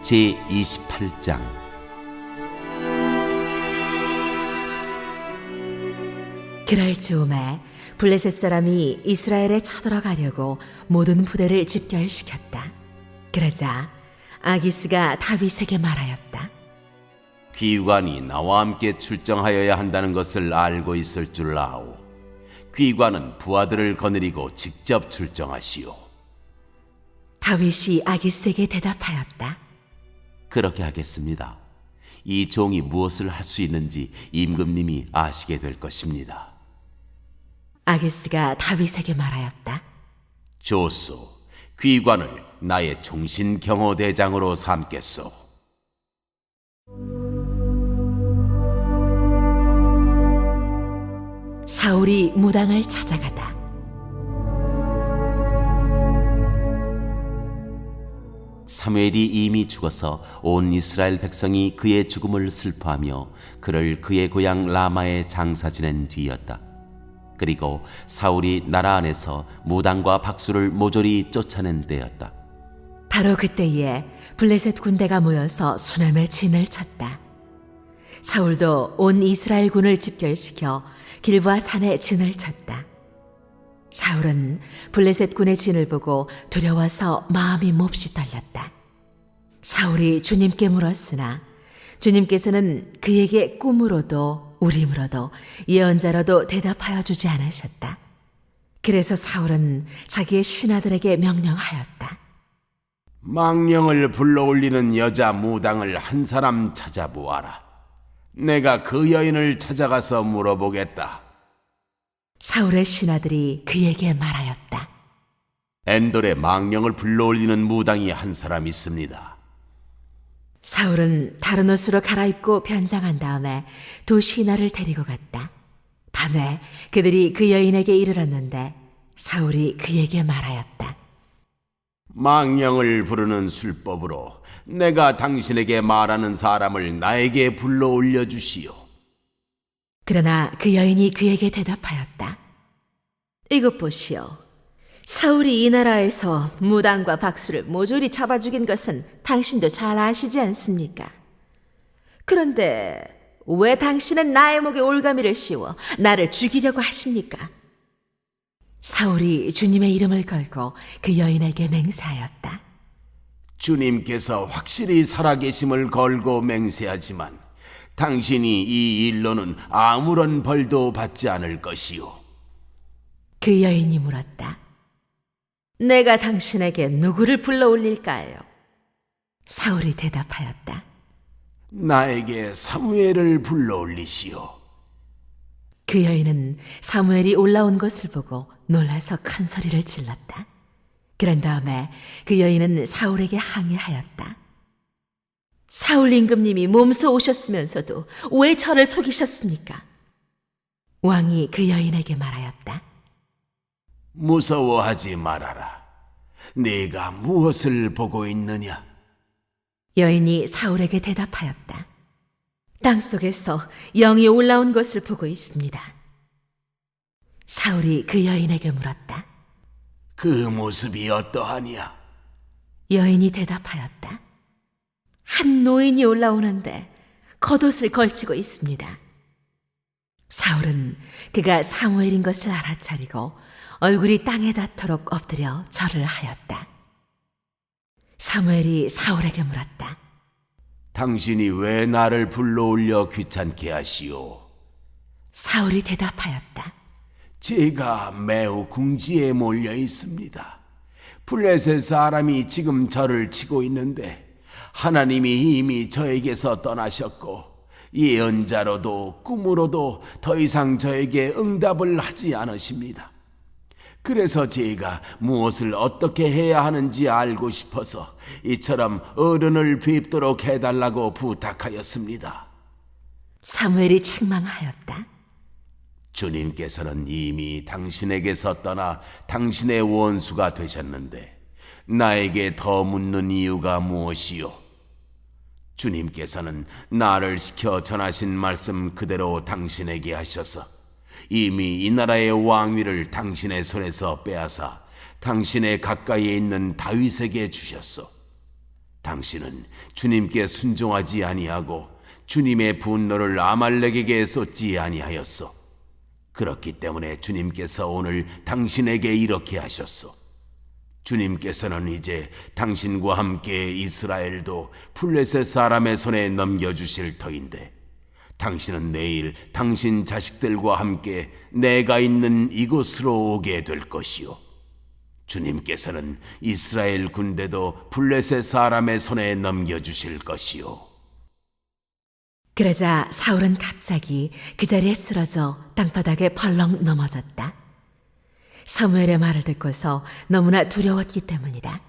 제28장. 그날 즈음에 블레셋 사람이 이스라엘에 쳐들어가려고 모든 부대를 집결시켰다. 그러자 아기스가 다윗에게 말하였다. 귀관이 나와 함께 출정하여야 한다는 것을 알고 있을 줄 아오. 귀관은 부하들을 거느리고 직접 출정하시오. 다윗이 아기스에게 대답하였다. 그렇게 하겠습니다. 이 종이 무엇을 할 수 있는지 임금님이 아시게 될 것입니다. 아기스가 다윗에게 말하였다. 좋소. 귀관을 나의 종신 경호대장으로 삼겠소. 사울이 무당을 찾아가다. 사무엘이 이미 죽어서 온 이스라엘 백성이 그의 죽음을 슬퍼하며 그를 그의 고향 라마에 장사 지낸 뒤였다. 그리고 사울이 나라 안에서 무당과 박수를 모조리 쫓아낸 때였다. 바로 그때에 블레셋 군대가 모여서 수넴의 진을 쳤다. 사울도 온 이스라엘 군을 집결시켜 길보아 산에 진을 쳤다. 사울은 블레셋 군의 진을 보고 두려워서 마음이 몹시 떨렸다. 사울이 주님께 물었으나 주님께서는 그에게 꿈으로도 우림으로도 예언자로도 대답하여 주지 않으셨다. 그래서 사울은 자기의 신하들에게 명령하였다. 망령을 불러올리는 여자 무당을 한 사람 찾아보아라. 내가 그 여인을 찾아가서 물어보겠다. 사울의 신하들이 그에게 말하였다. 엔돌에 망령을 불러올리는 무당이 한 사람 있습니다. 사울은 다른 옷으로 갈아입고 변장한 다음에 두 신하를 데리고 갔다. 밤에 그들이 그 여인에게 이르렀는데 사울이 그에게 말하였다. 망령을 부르는 술법으로 내가 당신에게 말하는 사람을 나에게 불러올려 주시오. 그러나 그 여인이 그에게 대답하였다. 이것 보시오. 사울이 이 나라에서 무당과 박수를 모조리 잡아 죽인 것은 당신도 잘 아시지 않습니까? 그런데 왜 당신은 나의 목에 올가미를 씌워 나를 죽이려고 하십니까? 사울이 주님의 이름을 걸고 그 여인에게 맹세하였다. 주님께서 확실히 살아계심을 걸고 맹세하지만 당신이 이 일로는 아무런 벌도 받지 않을 것이오. 그 여인이 물었다. 내가 당신에게 누구를 불러올릴까요? 사울이 대답하였다. 나에게 사무엘을 불러올리시오. 그 여인은 사무엘이 올라온 것을 보고 놀라서 큰 소리를 질렀다. 그런 다음에 그 여인은 사울에게 항의하였다. 사울 임금님이 몸소 오셨으면서도 왜 저를 속이셨습니까? 왕이 그 여인에게 말하였다. 무서워하지 말아라. 네가 무엇을 보고 있느냐? 여인이 사울에게 대답하였다. 땅속에서 영이 올라온 것을 보고 있습니다. 사울이 그 여인에게 물었다. 그 모습이 어떠하냐? 여인이 대답하였다. 한 노인이 올라오는데 겉옷을 걸치고 있습니다. 사울은 그가 사무엘인 것을 알아차리고 얼굴이 땅에 닿도록 엎드려 절을 하였다. 사무엘이 사울에게 물었다. 당신이 왜 나를 불러올려 귀찮게 하시오? 사울이 대답하였다. 제가 매우 궁지에 몰려 있습니다. 블레셋 사람이 지금 저를 치고 있는데 하나님이 이미 저에게서 떠나셨고 예언자로도 꿈으로도 더 이상 저에게 응답을 하지 않으십니다. 그래서 제가 무엇을 어떻게 해야 하는지 알고 싶어서 이처럼 어른을 뵙도록 해달라고 부탁하였습니다. 사무엘이 책망하였다. 주님께서는 이미 당신에게서 떠나 당신의 원수가 되셨는데 나에게 더 묻는 이유가 무엇이요? 주님께서는 나를 시켜 전하신 말씀 그대로 당신에게 하셔서 이미 이 나라의 왕위를 당신의 손에서 빼앗아 당신의 가까이에 있는 다윗에게 주셨소. 당신은 주님께 순종하지 아니하고 주님의 분노를 아말렉에게 쏟지 아니하였소. 그렇기 때문에 주님께서 오늘 당신에게 이렇게 하셨소. 주님께서는 이제 당신과 함께 이스라엘도 블레셋 사람의 손에 넘겨주실 터인데, 당신은 내일 당신 자식들과 함께 내가 있는 이곳으로 오게 될 것이요. 주님께서는 이스라엘 군대도 블레셋 사람의 손에 넘겨주실 것이요. 그러자 사울은 갑자기 그 자리에 쓰러져 땅바닥에 벌렁 넘어졌다. 사무엘의 말을 듣고서 너무나 두려웠기 때문이다.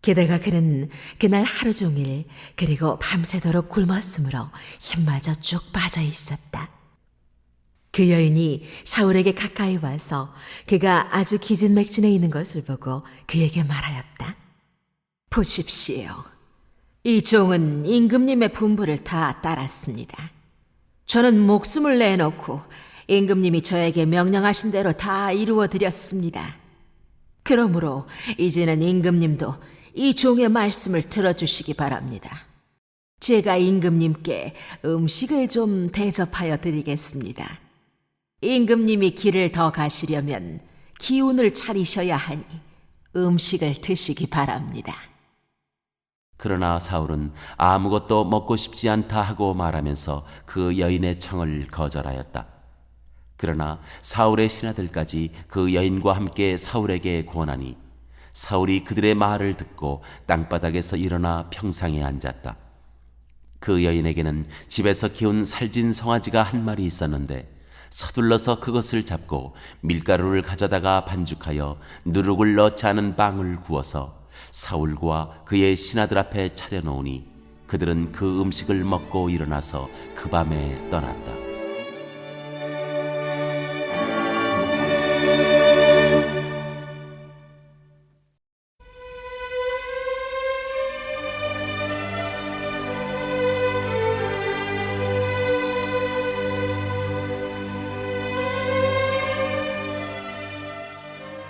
게다가 그는 그날 하루 종일 그리고 밤새도록 굶었으므로 힘마저 쭉 빠져 있었다. 그 여인이 사울에게 가까이 와서 그가 아주 기진맥진해 있는 것을 보고 그에게 말하였다. 보십시오. 이 종은 임금님의 분부를 다 따랐습니다. 저는 목숨을 내놓고 임금님이 저에게 명령하신 대로 다 이루어 드렸습니다. 그러므로 이제는 임금님도 이 종의 말씀을 들어주시기 바랍니다. 제가 임금님께 음식을 좀 대접하여 드리겠습니다. 임금님이 길을 더 가시려면 기운을 차리셔야 하니 음식을 드시기 바랍니다. 그러나 사울은 아무것도 먹고 싶지 않다 하고 말하면서 그 여인의 청을 거절하였다. 그러나 사울의 신하들까지 그 여인과 함께 사울에게 권하니 사울이 그들의 말을 듣고 땅바닥에서 일어나 평상에 앉았다. 그 여인에게는 집에서 키운 살진 송아지가 한 마리 있었는데 서둘러서 그것을 잡고 밀가루를 가져다가 반죽하여 누룩을 넣지 않은 빵을 구워서 사울과 그의 신하들 앞에 차려놓으니 그들은 그 음식을 먹고 일어나서 그 밤에 떠났다.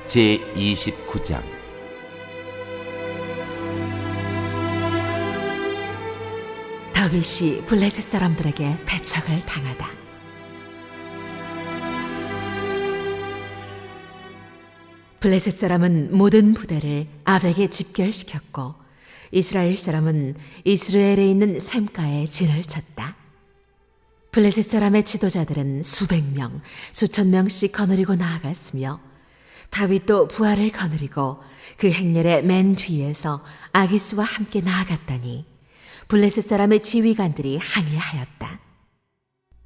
제29장 다윗이 블레셋 사람들에게 배척을 당하다. 블레셋 사람은 모든 부대를 아벡에 집결시켰고 이스라엘 사람은 이스라엘에 있는 샘가에 진을 쳤다. 블레셋 사람의 지도자들은 수백 명, 수천 명씩 거느리고 나아갔으며 다윗도 부하를 거느리고 그 행렬의 맨 뒤에서 아기스와 함께 나아갔더니 블레셋 사람의 지휘관들이 항의하였다.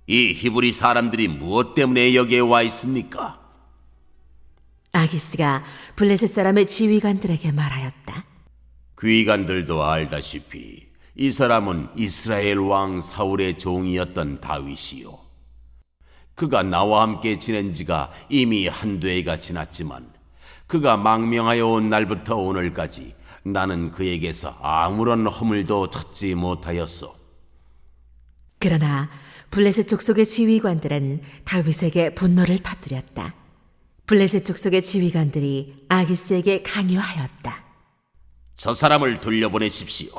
이 히브리 사람들이 무엇 때문에 여기에 와 있습니까? 아기스가 블레셋 사람의 지휘관들에게 말하였다. 귀관들도 알다시피 이 사람은 이스라엘 왕 사울의 종이었던 다윗이요. 그가 나와 함께 지낸 지가 이미 한두 해가 지났지만 그가 망명하여 온 날부터 오늘까지 나는 그에게서 아무런 허물도 찾지 못하였소. 그러나 블레셋 족속의 지휘관들은 다윗에게 분노를 터뜨렸다. 블레셋 족속의 지휘관들이 아기스에게 강요하였다. 저 사람을 돌려보내십시오.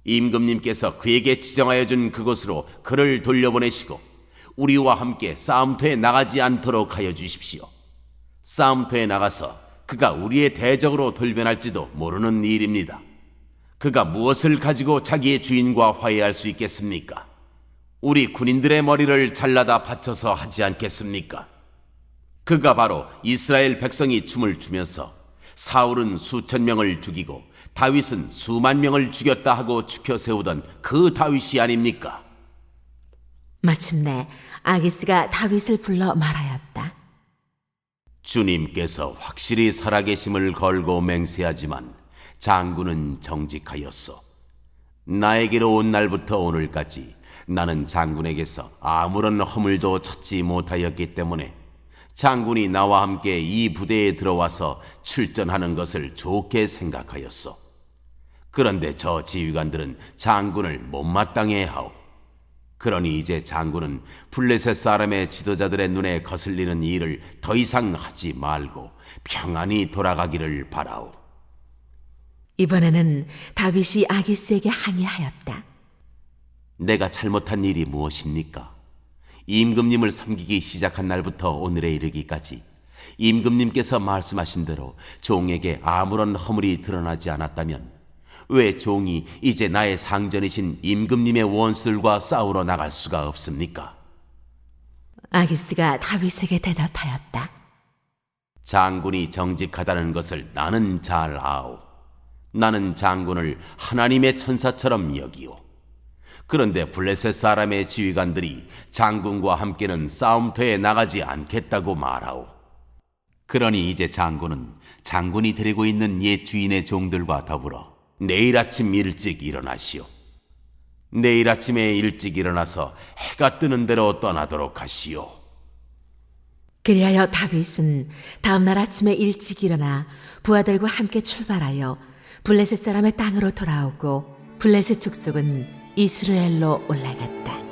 임금님께서 그에게 지정하여 준 그곳으로 그를 돌려보내시고 우리와 함께 싸움터에 나가지 않도록 하여 주십시오. 싸움터에 나가서 그가 우리의 대적으로 돌변할지도 모르는 일입니다. 그가 무엇을 가지고 자기의 주인과 화해할 수 있겠습니까? 우리 군인들의 머리를 잘라다 바쳐서 하지 않겠습니까? 그가 바로 이스라엘 백성이 춤을 추면서 사울은 수천 명을 죽이고 다윗은 수만 명을 죽였다 하고 추켜 세우던 그 다윗이 아닙니까? 마침내 아기스가 다윗을 불러 말하였다. 주님께서 확실히 살아계심을 걸고 맹세하지만 장군은 정직하였소. 나에게로 온 날부터 오늘까지 나는 장군에게서 아무런 허물도 찾지 못하였기 때문에 장군이 나와 함께 이 부대에 들어와서 출전하는 것을 좋게 생각하였소. 그런데 저 지휘관들은 장군을 못마땅해 하오. 그러니 이제 장군은 블레셋 사람의 지도자들의 눈에 거슬리는 일을 더 이상 하지 말고 평안히 돌아가기를 바라오. 이번에는 다윗이 아기스에게 항의하였다. 내가 잘못한 일이 무엇입니까? 임금님을 섬기기 시작한 날부터 오늘에 이르기까지 임금님께서 말씀하신 대로 종에게 아무런 허물이 드러나지 않았다면 왜 종이 이제 나의 상전이신 임금님의 원수들과 싸우러 나갈 수가 없습니까? 아기스가 다윗에게 대답하였다. 장군이 정직하다는 것을 나는 잘 아오. 나는 장군을 하나님의 천사처럼 여기오. 그런데 블레셋 사람의 지휘관들이 장군과 함께는 싸움터에 나가지 않겠다고 말하오. 그러니 이제 장군은 장군이 데리고 있는 옛 주인의 종들과 더불어 내일 아침 일찍 일어나시오. 내일 아침에 일찍 일어나서 해가 뜨는 대로 떠나도록 하시오. 그리하여 다윗은 다음 날 아침에 일찍 일어나 부하들과 함께 출발하여 블레셋 사람의 땅으로 돌아오고 블레셋 족속은 이스라엘로 올라갔다.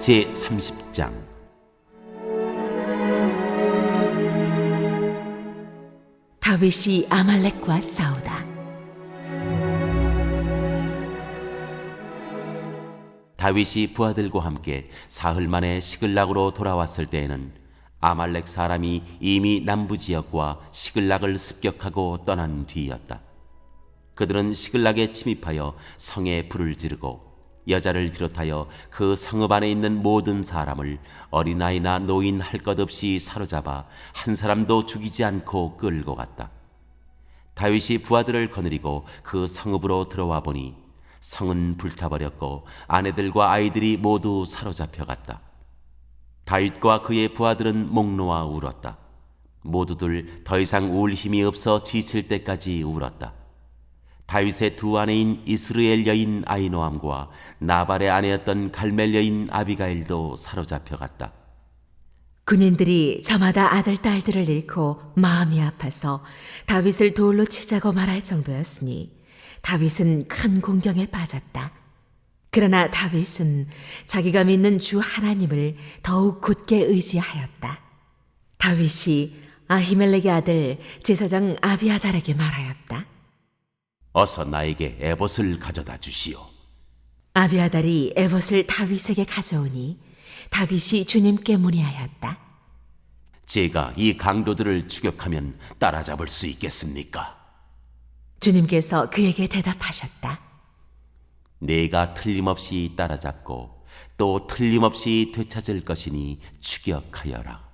제30장 다윗이 아말렉과 싸우다. 다윗이 부하들과 함께 사흘 만에 시글락으로 돌아왔을 때에는 아말렉 사람이 이미 남부 지역과 시글락을 습격하고 떠난 뒤였다. 그들은 시글락에 침입하여 성에 불을 지르고 여자를 비롯하여 그 성읍 안에 있는 모든 사람을 어린아이나 노인 할 것 없이 사로잡아 한 사람도 죽이지 않고 끌고 갔다. 다윗이 부하들을 거느리고 그 성읍으로 들어와 보니 성은 불타버렸고 아내들과 아이들이 모두 사로잡혀갔다. 다윗과 그의 부하들은 목 놓아 울었다. 모두들 더 이상 울 힘이 없어 지칠 때까지 울었다. 다윗의 두 아내인 이스라엘 여인 아히노암과 나발의 아내였던 갈멜 여인 아비가일도 사로잡혀갔다. 군인들이 저마다 아들, 딸들을 잃고 마음이 아파서 다윗을 돌로 치자고 말할 정도였으니 다윗은 큰 공경에 빠졌다. 그러나 다윗은 자기가 믿는 주 하나님을 더욱 굳게 의지하였다. 다윗이 아히멜렉의 아들 제사장 아비아달에게 말하였다. 어서 나에게 에봇을 가져다 주시오. 아비아달이 에봇을 다윗에게 가져오니 다윗이 주님께 문의하였다. 제가 이 강도들을 추격하면 따라잡을 수 있겠습니까? 주님께서 그에게 대답하셨다. 내가 틀림없이 따라잡고 또 틀림없이 되찾을 것이니 추격하여라.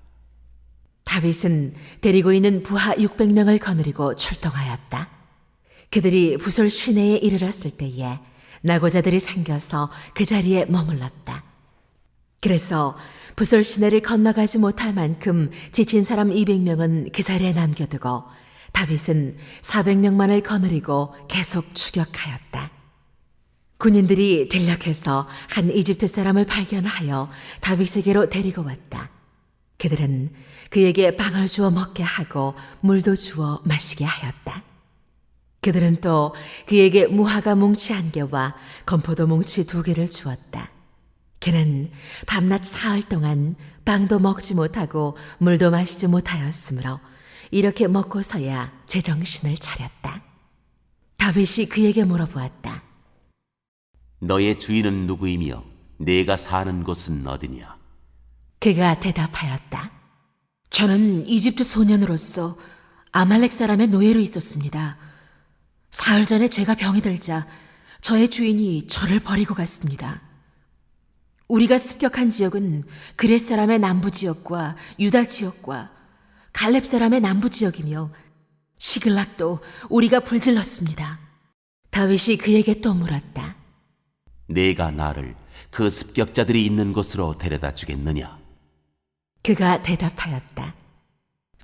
다윗은 데리고 있는 부하 600명을 거느리고 출동하였다. 그들이 부솔 시내에 이르렀을 때에 나고자들이 생겨서 그 자리에 머물렀다. 그래서 부솔 시내를 건너가지 못할 만큼 지친 사람 200명은 그 자리에 남겨두고 다윗은 400명만을 거느리고 계속 추격하였다. 군인들이 들녘에서 한 이집트 사람을 발견하여 다윗에게로 데리고 왔다. 그들은 그에게 빵을 주어 먹게 하고 물도 주어 마시게 하였다. 그들은 또 그에게 무화과 뭉치 1개와 건포도 뭉치 2개를 주었다. 그는 밤낮 사흘 동안 빵도 먹지 못하고 물도 마시지 못하였으므로 이렇게 먹고서야 제정신을 차렸다. 다윗이 그에게 물어보았다. 너의 주인은 누구이며 네가 사는 곳은 어디냐? 그가 대답하였다. 저는 이집트 소년으로서 아말렉 사람의 노예로 있었습니다. 사흘 전에 제가 병이 들자 저의 주인이 저를 버리고 갔습니다. 우리가 습격한 지역은 그렛 사람의 남부 지역과 유다 지역과 갈렙 사람의 남부 지역이며 시글락도 우리가 불질렀습니다. 다윗이 그에게 또 물었다. 네가 나를 그 습격자들이 있는 곳으로 데려다 주겠느냐? 그가 대답하였다.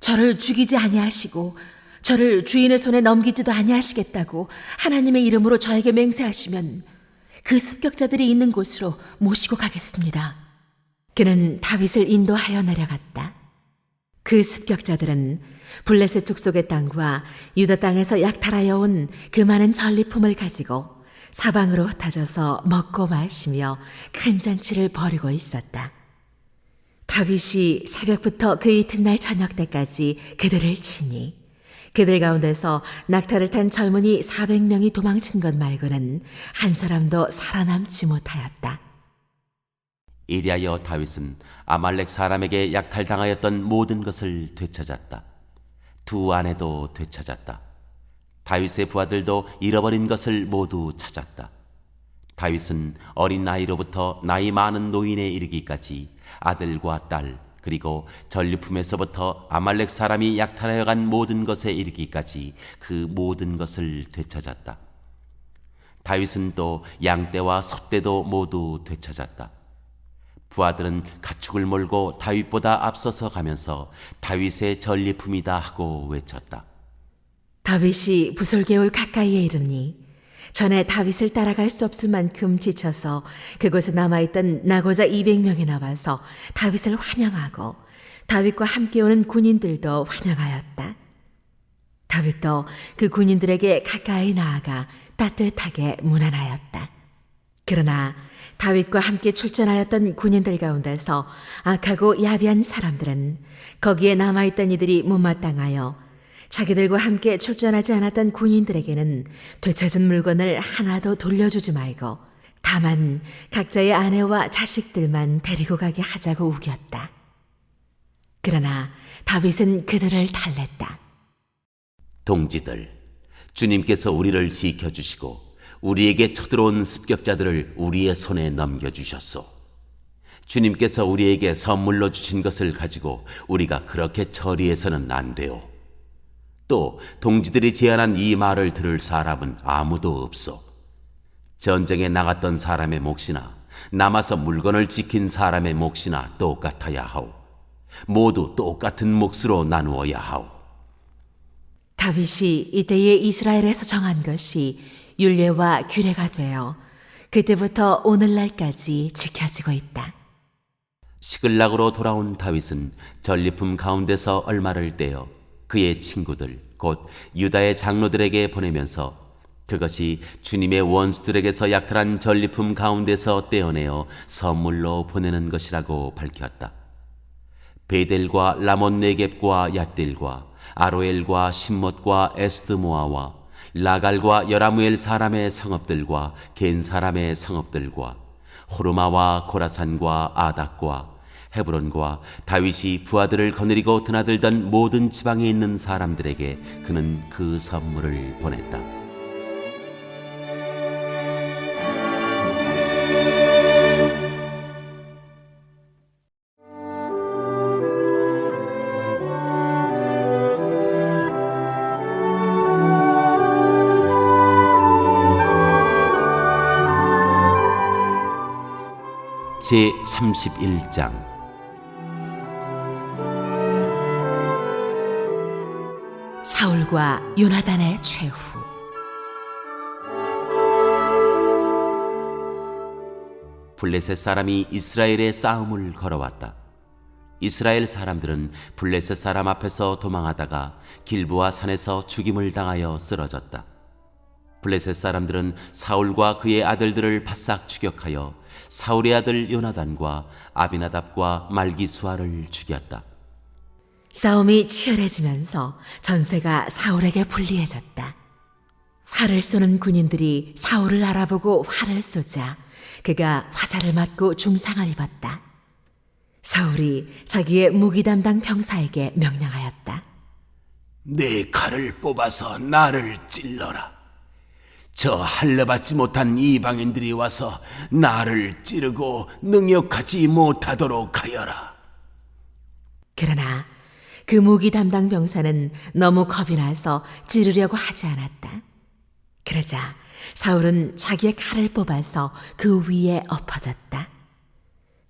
저를 죽이지 아니하시고 저를 주인의 손에 넘기지도 아니하시겠다고 하나님의 이름으로 저에게 맹세하시면 그 습격자들이 있는 곳으로 모시고 가겠습니다. 그는 다윗을 인도하여 내려갔다. 그 습격자들은 블레셋 족속의 땅과 유다 땅에서 약탈하여 온 그 많은 전리품을 가지고 사방으로 흩어져서 먹고 마시며 큰 잔치를 벌이고 있었다. 다윗이 새벽부터 그 이튿날 저녁 때까지 그들을 치니 그들 가운데서 낙타를 탄 젊은이 400명이 도망친 것 말고는 한 사람도 살아남지 못하였다. 이리하여 다윗은 아말렉 사람에게 약탈당하였던 모든 것을 되찾았다. 두 아내도 되찾았다. 다윗의 부하들도 잃어버린 것을 모두 찾았다. 다윗은 어린 나이로부터 나이 많은 노인에 이르기까지 아들과 딸 그리고 전리품에서부터 아말렉 사람이 약탈하여 간 모든 것에 이르기까지 그 모든 것을 되찾았다. 다윗은 또 양떼와 숫대도 모두 되찾았다. 부하들은 가축을 몰고 다윗보다 앞서서 가면서 다윗의 전리품이다 하고 외쳤다. 다윗이 부솔개울 가까이에 이르니 전에 다윗을 따라갈 수 없을 만큼 지쳐서 그곳에 남아있던 나고자 200명이 나와서 다윗을 환영하고 다윗과 함께 오는 군인들도 환영하였다. 다윗도 그 군인들에게 가까이 나아가 따뜻하게 문안하였다. 그러나 다윗과 함께 출전하였던 군인들 가운데서 악하고 야비한 사람들은 거기에 남아있던 이들이 못마땅하여 자기들과 함께 출전하지 않았던 군인들에게는 되찾은 물건을 하나도 돌려주지 말고 다만 각자의 아내와 자식들만 데리고 가게 하자고 우겼다. 그러나 다윗은 그들을 달랬다. 동지들, 주님께서 우리를 지켜주시고 우리에게 쳐들어온 습격자들을 우리의 손에 넘겨주셨소. 주님께서 우리에게 선물로 주신 것을 가지고 우리가 그렇게 처리해서는 안 돼요. 또 동지들이 제안한 이 말을 들을 사람은 아무도 없어. 전쟁에 나갔던 사람의 몫이나 남아서 물건을 지킨 사람의 몫이나 똑같아야 하오. 모두 똑같은 몫으로 나누어야 하오. 다윗이 이때에 이스라엘에서 정한 것이 율례와 규례가 되어 그때부터 오늘날까지 지켜지고 있다. 시글락으로 돌아온 다윗은 전리품 가운데서 얼마를 떼어 그의 친구들 곧 유다의 장로들에게 보내면서 그것이 주님의 원수들에게서 약탈한 전리품 가운데서 떼어내어 선물로 보내는 것이라고 밝혔다. 베델과 라몬 네겝과 얏딜과 아로엘과 심못과 에스드모아와 라갈과 여라무엘 사람의 성읍들과 겐 사람의 성읍들과 호르마와 고라산과 아닥과 헤브론과 다윗이 부하들을 거느리고 드나들던 모든 지방에 있는 사람들에게 그는 그 선물을 보냈다. 제 31장 사울과 요나단의 최후. 블레셋 사람이 이스라엘의 싸움을 걸어왔다. 이스라엘 사람들은 블레셋 사람 앞에서 도망하다가 길보아 산에서 죽임을 당하여 쓰러졌다. 블레셋 사람들은 사울과 그의 아들들을 바싹 추격하여 사울의 아들 요나단과 아비나답과 말기수아를 죽였다. 싸움이 치열해지면서 전세가 사울에게 불리해졌다. 활을 쏘는 군인들이 사울을 알아보고 활을 쏘자 그가 화살을 맞고 중상을 입었다. 사울이 자기의 무기 담당 병사에게 명령하였다. 내 칼을 뽑아서 나를 찔러라. 저 할례받지 못한 이방인들이 와서 나를 찌르고 능욕하지 못하도록 하여라. 그러나 그 무기 담당 병사는 너무 겁이 나서 찌르려고 하지 않았다. 그러자 사울은 자기의 칼을 뽑아서 그 위에 엎어졌다.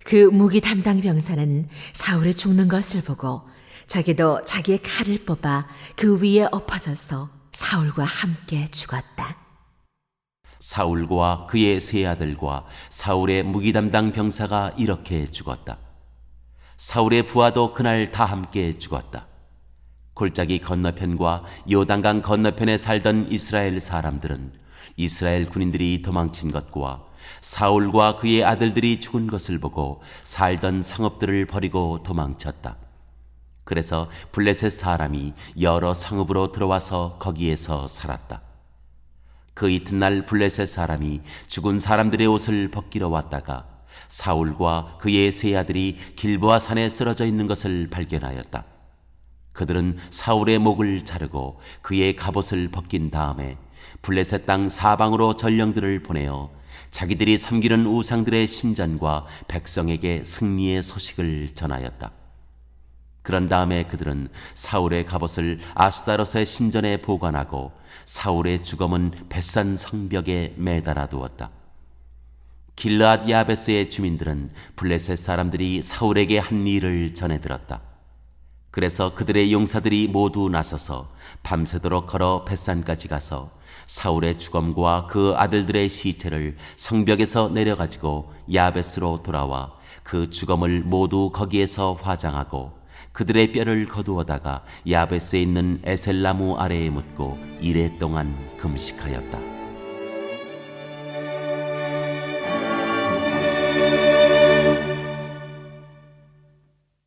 그 무기 담당 병사는 사울이 죽는 것을 보고 자기도 자기의 칼을 뽑아 그 위에 엎어져서 사울과 함께 죽었다. 사울과 그의 세 아들과 사울의 무기 담당 병사가 이렇게 죽었다. 사울의 부하도 그날 다 함께 죽었다. 골짜기 건너편과 요단강 건너편에 살던 이스라엘 사람들은 이스라엘 군인들이 도망친 것과 사울과 그의 아들들이 죽은 것을 보고 살던 성읍들을 버리고 도망쳤다. 그래서 블레셋 사람이 여러 성읍으로 들어와서 거기에서 살았다. 그 이튿날 블레셋 사람이 죽은 사람들의 옷을 벗기러 왔다가 사울과 그의 세 아들이 길보아 산에 쓰러져 있는 것을 발견하였다. 그들은 사울의 목을 자르고 그의 갑옷을 벗긴 다음에 블레셋 땅 사방으로 전령들을 보내어 자기들이 섬기는 우상들의 신전과 백성에게 승리의 소식을 전하였다. 그런 다음에 그들은 사울의 갑옷을 아스타롯의 신전에 보관하고 사울의 주검은 벳산 성벽에 매달아 두었다. 길르앗 야베스의 주민들은 블레셋 사람들이 사울에게 한 일을 전해 들었다. 그래서 그들의 용사들이 모두 나서서 밤새도록 걸어 벳산까지 가서 사울의 주검과 그 아들들의 시체를 성벽에서 내려가지고 야베스로 돌아와 그 주검을 모두 거기에서 화장하고 그들의 뼈를 거두어다가 야베스에 있는 에셀나무 아래에 묻고 이레 동안 금식하였다.